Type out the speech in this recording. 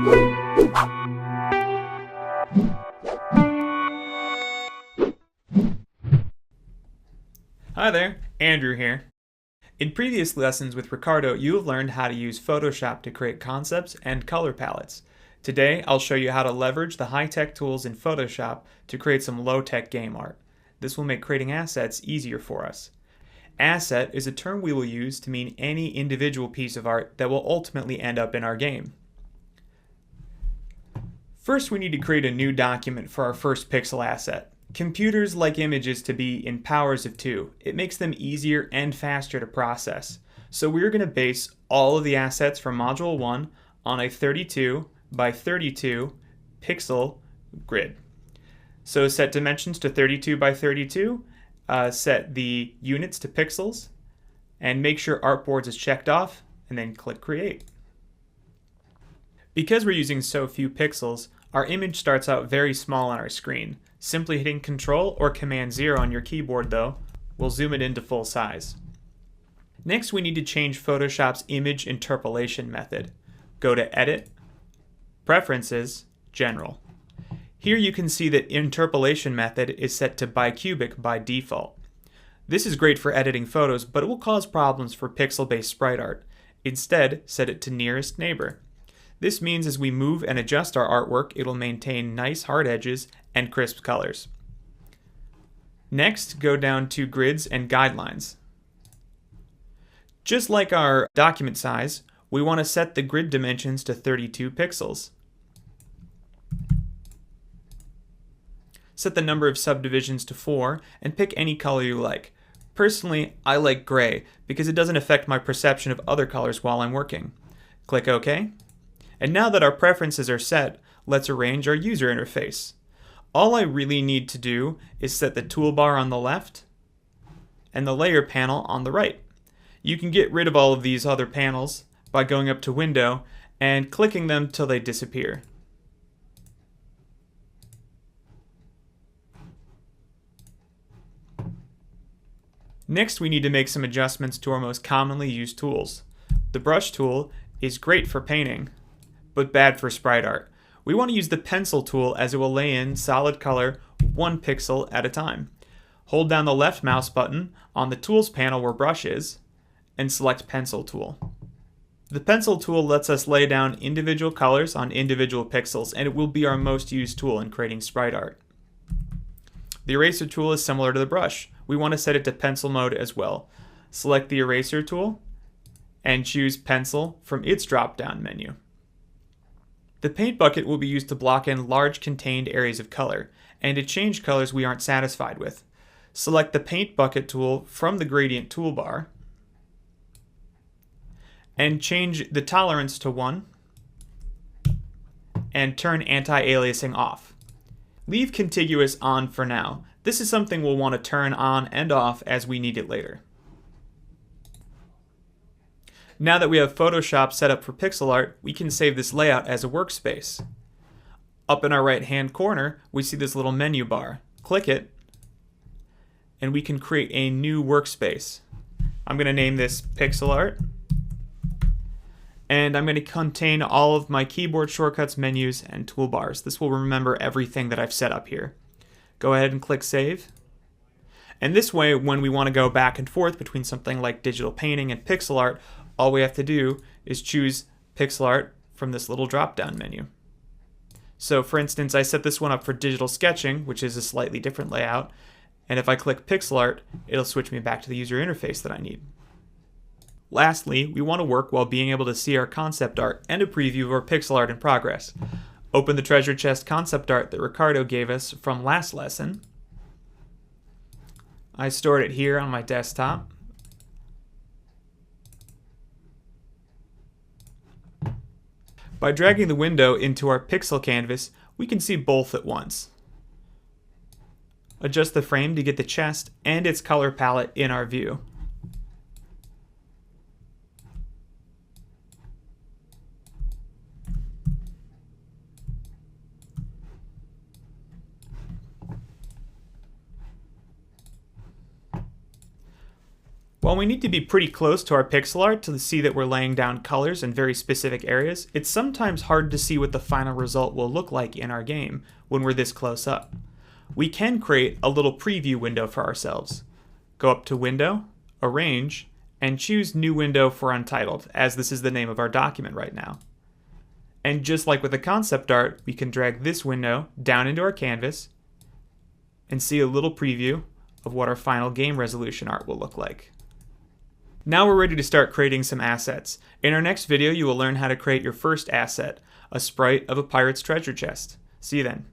Hi there, Andrew here. In previous lessons with Ricardo, you have learned how to use Photoshop to create concepts and color palettes. Today, I'll show you how to leverage the high-tech tools in Photoshop to create some low-tech game art. This will make creating assets easier for us. Asset is a term we will use to mean any individual piece of art that will ultimately end up in our game. First, we need to create a new document for our first pixel asset. Computers like images to be in powers of 2. It makes them easier and faster to process. So we're going to base all of the assets from Module 1 on a 32 by 32 pixel grid. So set dimensions to 32 by 32, set the units to pixels, and make sure Artboards is checked off, and then click Create. Because we're using so few pixels, our image starts out very small on our screen. Simply hitting Ctrl or Command 0 on your keyboard, though, will zoom it into full size. Next, we need to change Photoshop's image interpolation method. Go to Edit, Preferences, General. Here you can see that interpolation method is set to bicubic by default. This is great for editing photos, but it will cause problems for pixel-based sprite art. Instead, set it to nearest neighbor. This means as we move and adjust our artwork, it will maintain nice hard edges and crisp colors. Next, go down to Grids and Guidelines. Just like our document size, we want to set the grid dimensions to 32 pixels. Set the number of subdivisions to 4 and pick any color you like. Personally, I like gray because it doesn't affect my perception of other colors while I'm working. Click OK. And now that our preferences are set, let's arrange our user interface. All I really need to do is set the toolbar on the left and the layer panel on the right. You can get rid of all of these other panels by going up to Window and clicking them till they disappear. Next, we need to make some adjustments to our most commonly used tools. The brush tool is great for painting, but bad for sprite art. We want to use the pencil tool as it will lay in solid color 1 pixel at a time. Hold down the left mouse button on the tools panel where brush is and select pencil tool. The pencil tool lets us lay down individual colors on individual pixels, and it will be our most used tool in creating sprite art. The eraser tool is similar to the brush. We want to set it to pencil mode as well. Select the eraser tool and choose pencil from its drop-down menu. The paint bucket will be used to block in large contained areas of color and to change colors we aren't satisfied with. Select the paint bucket tool from the gradient toolbar and change the tolerance to 1 and turn anti-aliasing off. Leave contiguous on for now. This is something we'll want to turn on and off as we need it later. Now that we have Photoshop set up for pixel art, we can save this layout as a workspace. Up in our right-hand corner, we see this little menu bar. Click it, and we can create a new workspace. I'm going to name this Pixel Art, and I'm going to contain all of my keyboard shortcuts, menus, and toolbars. This will remember everything that I've set up here. Go ahead and click Save. And this way, when we want to go back and forth between something like digital painting and pixel art, all we have to do is choose pixel art from this little drop-down menu. So for instance, I set this one up for digital sketching, which is a slightly different layout, and if I click pixel art, it'll switch me back to the user interface that I need. Lastly, we want to work while being able to see our concept art and a preview of our pixel art in progress. Open the treasure chest concept art that Ricardo gave us from last lesson. I stored it here on my desktop. By dragging the window into our pixel canvas, we can see both at once. Adjust the frame to get the chest and its color palette in our view. While we need to be pretty close to our pixel art to see that we're laying down colors in very specific areas, it's sometimes hard to see what the final result will look like in our game when we're this close up. We can create a little preview window for ourselves. Go up to Window, Arrange, and choose New Window for Untitled, as this is the name of our document right now. And just like with the concept art, we can drag this window down into our canvas and see a little preview of what our final game resolution art will look like. Now we're ready to start creating some assets. In our next video, you will learn how to create your first asset, a sprite of a pirate's treasure chest. See you then.